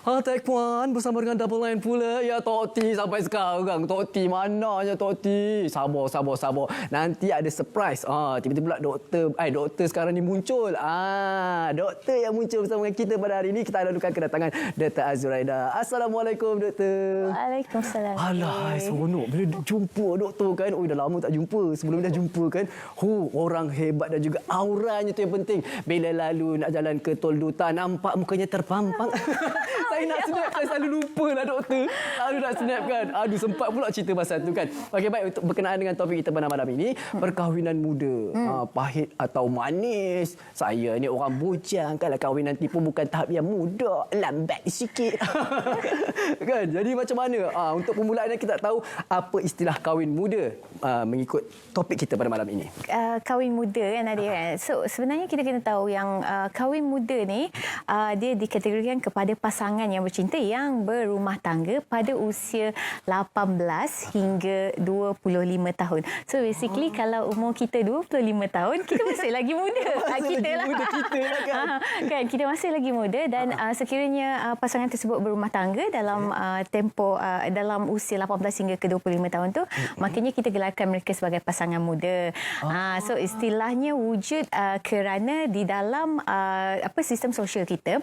Tek Puan bersama dengan Double Line pula. Ya, Tok T sampai sekarang. Tok T mananya Tok T? Sabar. Nanti ada surprise. Tiba-tiba pula doktor sekarang ni muncul. Doktor yang muncul bersama dengan kita pada hari ini. Kita lalukan kedatangan Dr. Azuraida. Assalamualaikum, Doktor. Waalaikumsalam. Alah, seronok bila jumpa doktor kan. Dah lama tak jumpa. Sebelum dah jumpa kan. Orang hebat dan juga auranya tu yang penting. Bila lalu nak jalan ke Tol Duta, nampak mukanya terpampang. Saya nak snap, saya selalu lupa lah doktor. Selalu nak snap kan. Sempat pula cerita pasal tu kan. Okey, baik, untuk berkenaan dengan topik kita pada malam ini, perkahwinan muda. Pahit atau manis. Saya ni orang bujang. Kalau kahwin nanti pun bukan tahap yang muda. Lambat sikit. Kan? Jadi macam mana? Untuk permulaan kita tahu apa istilah kahwin muda mengikut topik kita pada malam ini. Kahwin muda kan ada kan. So sebenarnya kita kena tahu yang kahwin muda ni dia dikategorikan kepada pasangan yang bercinta yang berumah tangga pada usia 18 hingga 25 tahun. So basically kalau umur kita 25 tahun, kita masih lagi muda. Kita lah. Kan, kita masih lagi muda dan sekiranya pasangan tersebut berumah tangga dalam tempoh dalam usia 18 hingga ke 25 tahun tu, maknanya kita gelarkan mereka sebagai pasangan muda. So istilahnya wujud kerana di dalam sistem sosial kita,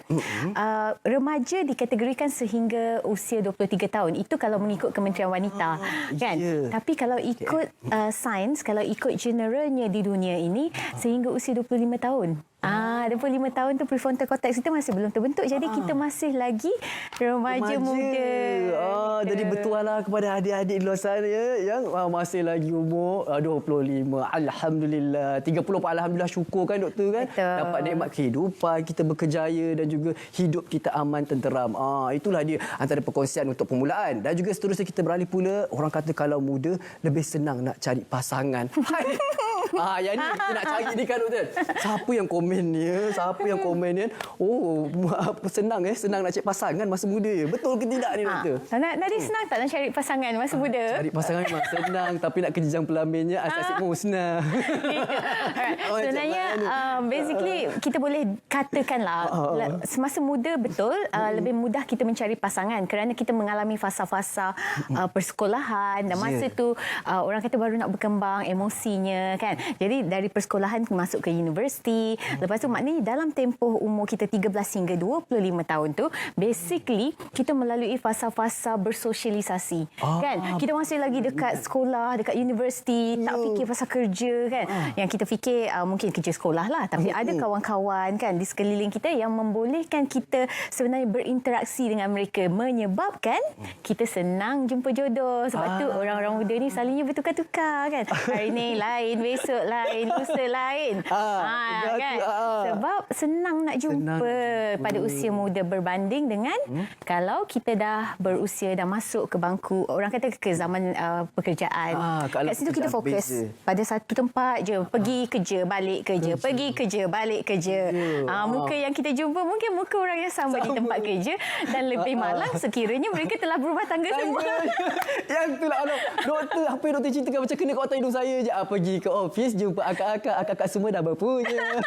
remaja dikategorikan sehingga usia 23 tahun. Itu kalau mengikut Kementerian Wanita, kan? Tapi kalau ikut sains, kalau ikut generalnya di dunia ini, sehingga usia 25 tahun. 25 tahun tu prefrontal cortex kita masih belum terbentuk. Jadi kita masih lagi remaja muda. Jadi betul lah kepada adik-adik di luar sana yang masih lagi umur 25. Alhamdulillah. 30 pun alhamdulillah, syukur kan doktor kan. Betul. Dapat nikmat kehidupan, kita berkejaya dan juga hidup kita aman tenteram. Itulah dia antara perkongsian untuk permulaan. Dan juga seterusnya kita beralih pula, orang kata kalau muda lebih senang nak cari pasangan. Yang ni kita nak cari ni kan doktor. Siapa yang komen ni? Siapa yang komen ni? Senang nak cari pasangan masa muda. Betul ke tidak ni doktor? Nadia senang tak nak cari pasangan masa muda? Cari pasangan memang senang, tapi nak kejejang pelaminnya asal-asal musnah. Sebenarnya basically kita boleh katakanlah semasa muda betul lebih mudah kita mencari pasangan kerana kita mengalami fasa-fasa persekolahan dan masa tu orang kata baru nak berkembang emosinya kan. Jadi dari persekolahan masuk ke universiti, lepas tu maknanya dalam tempoh umur kita 13 hingga 25 tahun tu basically kita melalui fasa-fasa bersosialisasi kan. Kita masih lagi dekat sekolah, dekat universiti, tak fikir pasal kerja kan. Yang kita fikir mungkin kerja sekolah lah, tapi ada kawan-kawan kan di sekeliling kita yang membolehkan kita sebenarnya berinteraksi dengan mereka, menyebabkan kita senang jumpa jodoh. Sebab tu orang-orang muda ni selalunya bertukar-tukar kan. Hari ni lain, besok lain, lusa lain. Kan? Sebab senang nak jumpa pada usia muda berbanding dengan kalau kita dah berusia, dah masuk ke bangku, orang kata ke zaman pekerjaan. Kat situ kita fokus pada satu tempat je, pergi kerja, balik kerja, pergi kerja, balik kerja. Muka yang kita jumpa mungkin muka orang yang sama di tempat kerja dan lebih malang sekiranya mereka telah berumah tangga semua. Yang itulah doktor, apa yang doktor ceritakan macam kena kat otak hidung saya je. Pergi ke office jumpa akak-akak semua dah berpunya.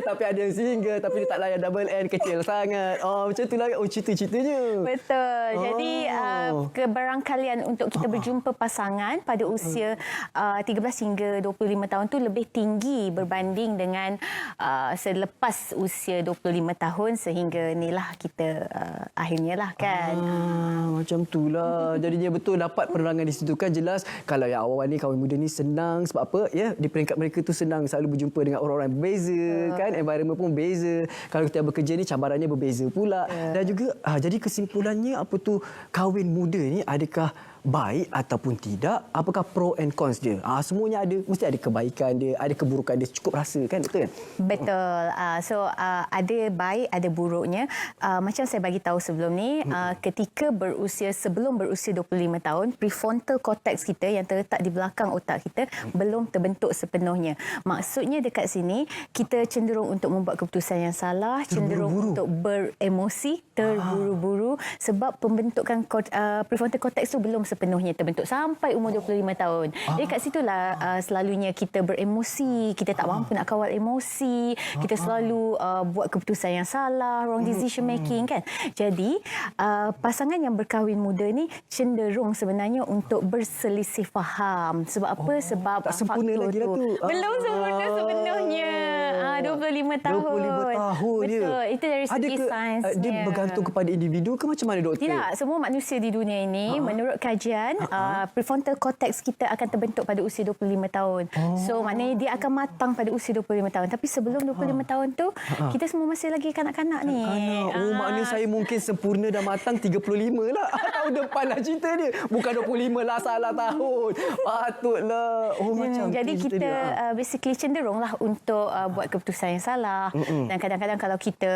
Tapi ada yang single tapi dia tak layan double N, kecil sangat. Macam itulah cerita-ceritanya. Betul. Jadi kebarangkalian untuk kita berjumpa pasangan pada usia 13 hingga 25 tahun tu lebih tinggi berbanding dengan selepas usia 25 tahun sehingga inilah kita akhirnya lah kan. Macam itulah. Jadinya betul dapat penerangan di situ kan. Jelas kalau yang awal ni kahwin muda ni senang sebab apa? Ya, di peringkat mereka tu senang selalu berjumpa dengan orang-orang yang berbeza kan, environment pun beza. Kalau kita bekerja ni cabarannya berbeza pula. Dan juga jadi kesimpulannya apa tu, kahwin muda ni adakah baik ataupun tidak? Apakah pro and cons dia? Semuanya ada, mesti ada kebaikan dia, ada keburukan dia. Cukup rasa kan betul kan? Betul. So ada baik, ada buruknya. Macam saya bagi tahu sebelum ni, ketika sebelum berusia 25 tahun, prefrontal cortex kita yang terletak di belakang otak kita belum terbentuk sepenuhnya. Maksudnya dekat sini kita cenderung untuk membuat keputusan yang salah, cenderung untuk beremosi, terburu-buru sebab pembentukan prefrontal cortex tu belum sepenuhnya terbentuk sampai umur 25 tahun. Jadi kat situlah selalunya kita beremosi, kita tak mampu nak kawal emosi, kita selalu buat keputusan yang salah, wrong decision making kan. Jadi pasangan yang berkahwin muda ni cenderung sebenarnya untuk berselisih faham. Sebab apa? Sebab tak sempurna faktor lagi lah tu. belum sempurna sepenuhnya. 25 tahun. 25 tahun dia. Betul. Itu dari segi Adakah sainsnya. dia bergantung kepada individu ke macam mana, doktor? Tidak, semua manusia di dunia ini menurut kajian prefrontal cortex kita akan terbentuk pada usia 25 tahun. So maknanya dia akan matang pada usia 25 tahun. Tapi sebelum 25 tahun tu kita semua masih lagi kanak-kanak ni. Maknanya saya mungkin sempurna dan matang 35 lah. Tahun depan lah cerita dia. Bukan 25 lah, salah tahun. Patutlah. Macam jadi tu cerita kita dia. basically cenderunglah untuk buat keputusan yang salah. Dan kadang-kadang kalau kita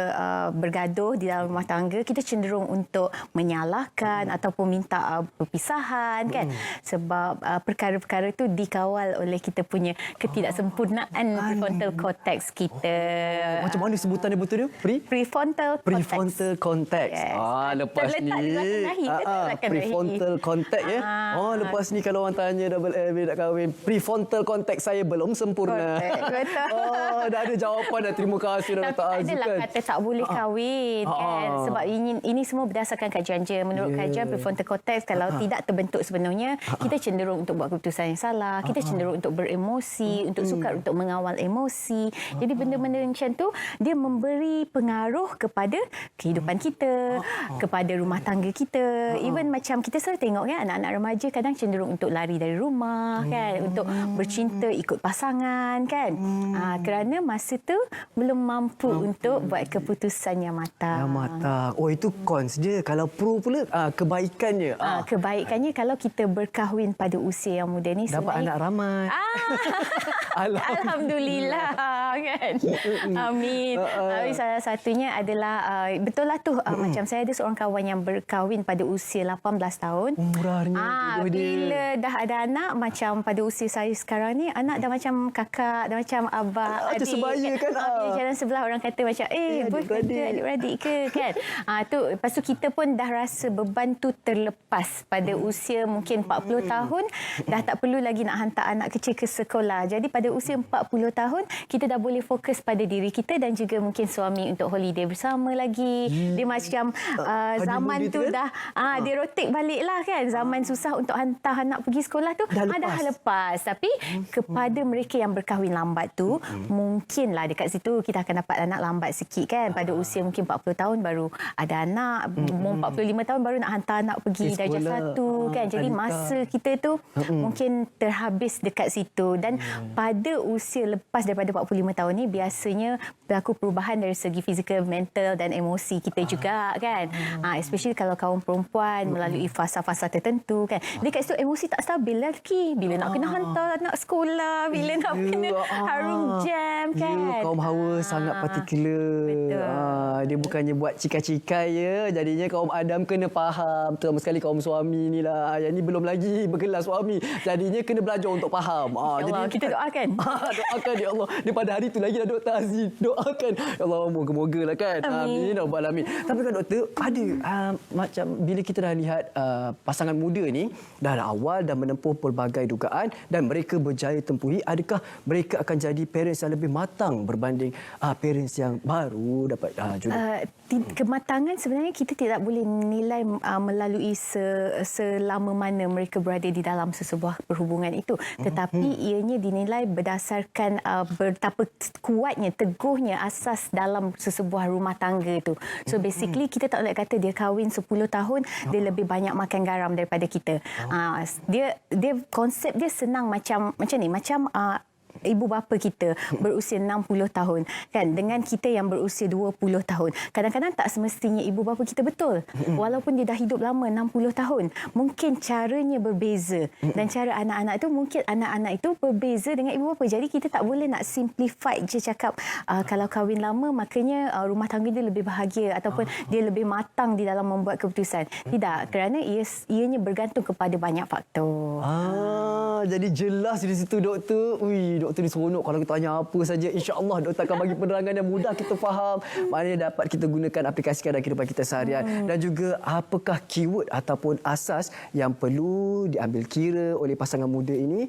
bergaduh di dalam rumah tangga, kita cenderung untuk menyalahkan ataupun minta perpisahan kan. Sebab perkara-perkara itu dikawal oleh kita punya ketidaksempurnaan prefrontal cortex kita. Macam mana sebutan dia betul dia? Prefrontal cortex. Prefrontal cortex. Yes. Lepas Terletak ni. di belakang dahi, betul belakang dahi. Prefrontal cortex ya. Lepas ni kalau orang tanya double L nak kahwin, prefrontal cortex saya belum sempurna. Betul. Dah ada jawapan dah. Terima kasih dah Dr. Tapi Aziz adalah kan. kata tak boleh kahwin kan. Sebab ini semua berdasarkan kajian je. Menurut kajian prefrontal cortex kalau tidak terbentuk sepenuhnya, kita cenderung untuk buat keputusan yang salah. Kita cenderung untuk beremosi, untuk sukar untuk mengawal emosi. Jadi benda-benda macam tu dia memberi pengaruh kepada kehidupan kita, kepada rumah tangga kita. Even macam kita selalu tengok kan anak-anak remaja kadang cenderung untuk lari dari rumah kan, untuk bercinta ikut pasangan kan. Kerana masa tu belum mampu untuk buat keputusan yang matang. Yang matang. Itu cons dia. Kalau pro pula kebaikannya. Kebaikannya kalau kita berkahwin pada usia yang muda ni Dapat anak ramai. Alhamdulillah kan. Amin. Tapi salah satunya adalah betul lah tu macam saya ada seorang kawan yang berkahwin pada usia 18 tahun. Murahnya bila dah ada anak macam pada usia saya sekarang ni, anak dah macam kakak, dah macam abang, adik. Sebaya kan. Bila jalan sebelah orang kata macam adik-beradik ke kan. Lepas tu kita pun dah rasa beban tu terlepas pada usia mungkin 40 tahun dah tak perlu lagi nak hantar anak kecil ke sekolah. Jadi pada usia 40 tahun kita dah boleh fokus pada diri kita dan juga mungkin suami untuk holiday bersama lagi. Dia macam zaman tu dah dia rotate balik lah kan. Zaman susah untuk hantar anak pergi sekolah tu dah lepas. Tapi kepada mereka yang berkahwin lambat tu mungkinlah dekat situ kita akan dapat anak lambat sikit kan. Pada usia mungkin 40 tahun baru ada anak, 45 tahun baru nak hantar anak pergi darjah 1 kan. Jadi masa kita tu mungkin terhabis dekat situ. Dan pada usia lepas daripada 45 tahun ni biasanya berlaku perubahan dari segi fizikal, mental dan emosi kita juga kan. Especially kalau kaum perempuan melalui fasa-fasa tertentu kan. Dekat situ emosi tak stabil lagi. Bila nak kena hantar anak sekolah, bila nak kena harum jam kan. Kaum hawa sangat partikular. Dia bukannya buat cikai-cikai ya. Jadinya kaum Adam kena faham. Terutama sekali kaum suami ni lah. Yang ni belum lagi bergelar suami. Jadinya kena belajar untuk faham. Allah, jadi kita doakan. doakan ya Allah. Dia pada hari tu lagi dah Dr. Aziz. Doakan. Ya Allah, moga-moga lah kan. Amin. Rabbal alamin. Tapi kan doktor, ada macam bila kita dah lihat pasangan muda ni dah awal dan menempuh pelbagai dugaan dan mereka berjaya tempuhi, adakah mereka akan jadi parents yang lebih matang berbanding parents yang baru dapat jodoh? Kematangan sebenarnya kita tidak boleh menilai melalui selama mana mereka berada di dalam sesebuah perhubungan itu. Tetapi ianya dinilai berdasarkan betapa kuatnya, teguhnya asas dalam sesebuah rumah tangga itu. So basically kita tak boleh kata dia kahwin 10 tahun, dia lebih banyak makan garam daripada kita. Dia konsep dia senang macam ni, macam ibu bapa kita berusia 60 tahun kan dengan kita yang berusia 20 tahun. Kadang-kadang tak semestinya ibu bapa kita betul. Walaupun dia dah hidup lama 60 tahun, mungkin caranya berbeza dan cara anak-anak itu mungkin anak-anak itu berbeza dengan ibu bapa. Jadi kita tak boleh nak simplify je cakap kalau kahwin lama makanya rumah tangga dia lebih bahagia ataupun dia lebih matang di dalam membuat keputusan. Tidak, kerana ianya bergantung kepada banyak faktor. Jadi jelas di situ doktor. Doktor doktor ni seronok. Kalau kita tanya apa saja, insya-Allah doktor akan bagi penerangan yang mudah kita faham. Maknanya dapat kita gunakan, aplikasikan dalam kehidupan kita seharian. Dan juga apakah keyword ataupun asas yang perlu diambil kira oleh pasangan muda ini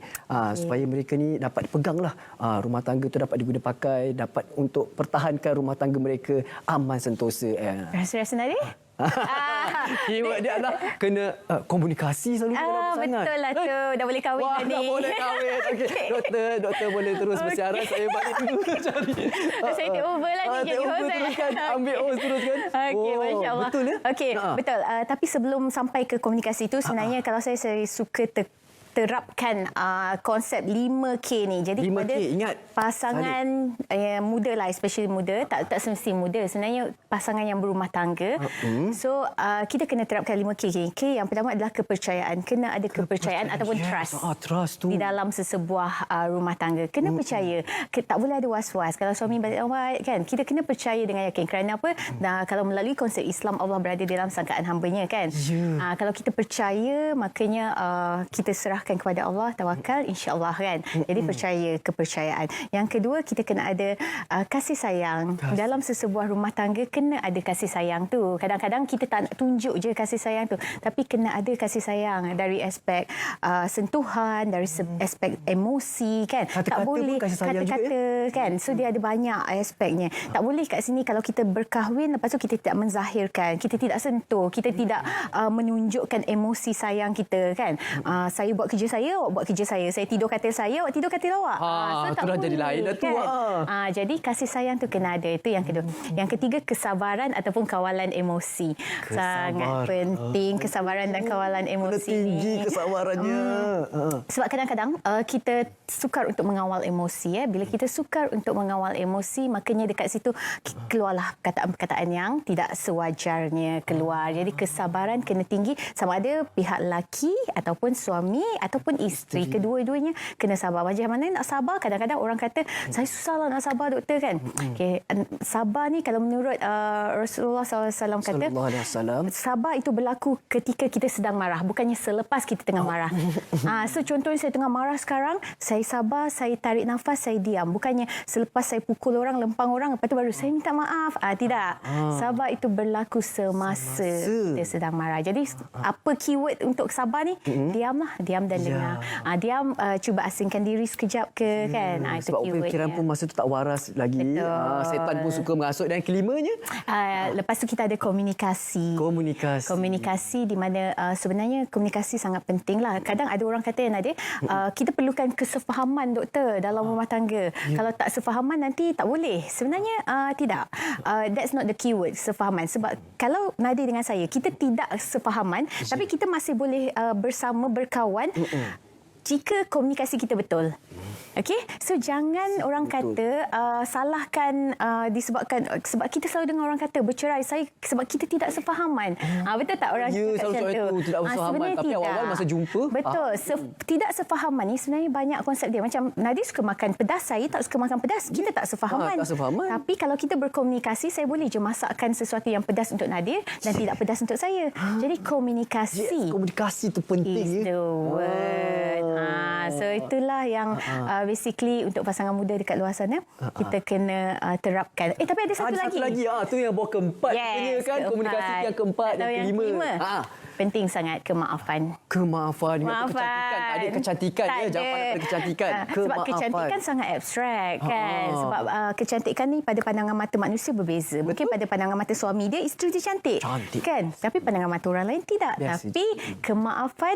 supaya mereka ni dapat peganglah rumah tangga tu dapat diguna pakai, dapat untuk pertahankan rumah tangga mereka aman sentosa. Rasa-rasa Nadia? Keyword dia adalah kena komunikasi selalu dalam pasangan. Betul lah tu. Dah boleh kahwin Wah, dah ni. dah boleh kahwin. Okey, doktor boleh terus bersiaran. Saya balik dulu cari. Saya take over lah ni jadi host. Teruskan, ambil host teruskan. Okey, masya-Allah. Betul ya? Okey, betul. Tapi sebelum sampai ke komunikasi itu sebenarnya kalau saya suka terapkan konsep 5K ni. Jadi 5K, kepada ingat. pasangan muda lah, especially muda, tak semesti muda. Sebenarnya pasangan yang berumah tangga. So, kita kena terapkan 5K. K yang pertama adalah kepercayaan. Kena ada kepercayaan ataupun trust. Trust tu. Di dalam sesebuah rumah tangga. Kena percaya. Tak boleh ada was-was. Kalau suami balik awal, kan, kita kena percaya dengan yakin. Kerana apa? Kalau melalui konsep Islam, Allah berada dalam sangkaan hambanya, kan? Kalau kita percaya, makanya kita serahkan kepada Allah, tawakal, insya-Allah, kan. Jadi percaya, kepercayaan. Yang kedua, kita kena ada kasih sayang. Dalam sesebuah rumah tangga kena ada kasih sayang tu. Kadang-kadang kita tak nak tunjuk je kasih sayang tu, tapi kena ada kasih sayang dari aspek sentuhan, dari aspek emosi, kan. Kata-kata tak boleh kata-kata, kan. So dia ada banyak aspeknya. Tak boleh kat sini kalau kita berkahwin lepas tu kita tidak menzahirkan, kita tidak sentuh, kita tidak menunjukkan emosi sayang kita, kan. Saya buat kerja saya, awak buat kerja saya. Saya tidur katil saya, awak tidur katil awak. So tak dah jadi lain dah tu. Kan? Jadi kasih sayang tu kena ada. Itu yang kedua. Yang ketiga, kesabaran ataupun kawalan emosi. Sangat penting kesabaran dan kawalan emosi ni. Tinggi kesabarannya. Sebab kadang-kadang kita sukar untuk mengawal emosi. Bila kita sukar untuk mengawal emosi, makanya dekat situ keluarlah perkataan-perkataan yang tidak sewajarnya keluar. Jadi kesabaran kena tinggi, sama ada pihak lelaki ataupun suami ataupun isteri. Kedua-duanya kena sabar. Macam mana nak sabar? Kadang-kadang orang kata, saya susahlah nak sabar, doktor, kan. Okay. Sabar ni kalau menurut Rasulullah SAW kata, sabar itu berlaku ketika kita sedang marah, bukannya selepas kita tengah marah. So contohnya saya tengah marah sekarang, saya sabar, saya tarik nafas, saya diam. Bukannya selepas saya pukul orang, lempang orang, lepas tu baru saya minta maaf. Tidak. Sabar itu berlaku semasa kita sedang marah. Jadi apa keyword untuk sabar ni? Diamlah. Diam dan dengar. Diam, cuba asingkan diri sekejap ke, kan. Itu sebab keyword fikiran pun masa tu tak waras lagi. Setan pun suka merasuk. Dan kelimanya? Lepas tu kita ada komunikasi. Komunikasi di mana sebenarnya komunikasi sangat penting lah. Kadang ada orang kata, Nadia, kita perlukan kesefahaman, doktor, dalam rumah tangga. Kalau tak sefahaman nanti tak boleh. Sebenarnya tidak. That's not the keyword, sefahaman. Sebab kalau Nadia dengan saya, kita tidak sefahaman, tapi kita masih boleh bersama, berkawan, jika komunikasi kita betul. Okey, so jangan orang kata salahkan disebabkan sebab kita selalu dengar orang kata bercerai sebab kita tidak sefahaman. Betul tak orang cakap macam tu? Tidak sefahaman, tapi awal-awal masa jumpa. Betul. Tidak sefahaman ni sebenarnya banyak konsep dia. Macam Nadia suka makan pedas, saya tak suka makan pedas. Kita tak sefahaman. Tapi kalau kita berkomunikasi, saya boleh je masakkan sesuatu yang pedas untuk Nadia dan tidak pedas untuk saya. Jadi komunikasi. Komunikasi tu penting. Is the word. So itulah yang basically untuk pasangan muda dekat luar sana kita kena terapkan. Tapi ada satu lagi. Satu lagi. Tu yang bawa keempat. Yes, kan? Komunikasi yang keempat dan kelima. Penting sangat kemaafan. Kekecantikan. Ada kecantikan. Jawapan ada kecantikan. Sebab kecantikan sangat abstrak, kan. Sebab kecantikan ni pada pandangan mata manusia berbeza. Mungkin pada pandangan mata suami dia, isteri dia cantik. Kan? Tapi pandangan mata orang lain tidak. Tapi kemaafan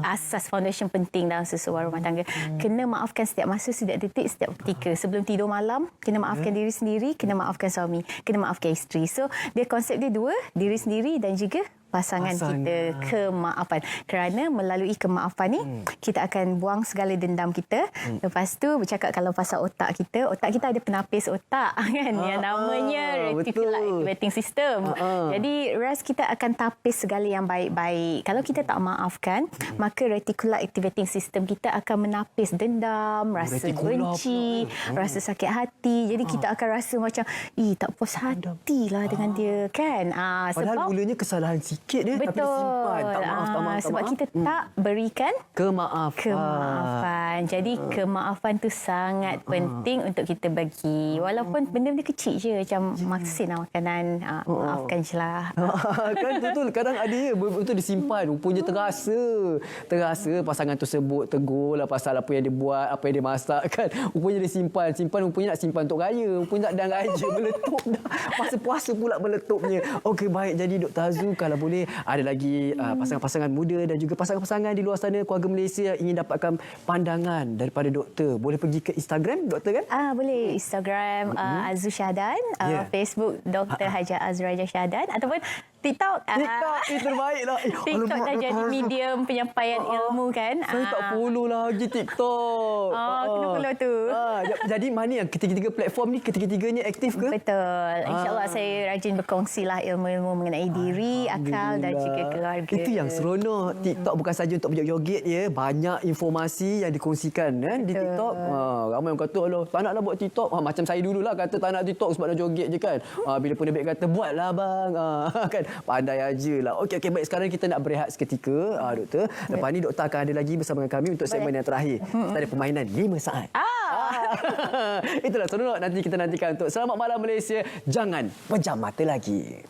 asas foundation penting dalam sesebuah rumah tangga. Kena maafkan setiap masa, setiap detik, setiap ketika. Sebelum tidur malam, kena maafkan diri sendiri, kena maafkan suami, kena maafkan isteri. So, dia konsep dia dua, diri sendiri dan juga pasangan kita, kemaafan. Kerana melalui kemaafan ni kita akan buang segala dendam kita. Lepas tu bercakap kalau pasal otak kita ada penapis otak, kan, yang namanya reticular activating system. Jadi ras kita akan tapis segala yang baik-baik. Kalau kita tak maafkan, maka reticular activating system kita akan menapis dendam, rasa benci, rasa sakit hati. Jadi kita akan rasa macam tak puas hatilah dengan dia, kan. Padahal sebab mulanya kesalahan sikit sikit tapi disimpan. Tak maaf, tak maaf, tak sebab maaf. kita tak berikan Kemaafan. Jadi kemaafan tu sangat penting untuk kita bagi. Walaupun benda-benda kecil je macam masin makanan, maafkan je lah. Kan betul. Kadang ada ya betul disimpan. Rupanya terasa pasangan tu sebut tegur lah pasal apa yang dia buat, apa yang dia masak kan. Rupanya dia simpan. Rupanya nak simpan untuk raya. Rupanya tak dah raya meletup dah. Masa puasa pula meletupnya. Okey, baik. Jadi Dr. Azu, kalau boleh ada lagi pasangan-pasangan muda dan juga pasangan-pasangan di luar sana, keluarga Malaysia yang ingin dapatkan pandangan daripada doktor. Boleh pergi ke Instagram doktor kan? Boleh Instagram Azu Syahdan, Facebook Dr. Hajar Azraja Syahdan, ataupun TikTok. TikTok terbaik lah. TikTok dah jadi medium penyampaian ilmu kan. Saya tak follow lagi TikTok. Kena follow tu. Jadi mana yang ketiga-tiga platform ni, ketiga-tiganya aktif ke? Betul. InsyaAllah saya rajin berkongsilah ilmu-ilmu mengenai diri, akal dan juga keluarga. Itu yang seronok. TikTok bukan saja untuk berjoget-joget ya. Banyak informasi yang dikongsikan di TikTok. Ramai yang kata, "Alah, tak naklah buat TikTok." Macam saya dululah kata tak nak TikTok sebab nak joget je kan. Bila penerbit kata, "Buatlah bang." Kan pandai aja lah. Okey, baik, sekarang kita nak berehat seketika doktor. Lepas ni doktor akan ada lagi bersama dengan kami untuk segmen yang terakhir. Kita ada permainan 5 saat. Itulah seronok. Nanti kita nantikan untuk Selamat Malam Malaysia. Jangan pejam mata lagi.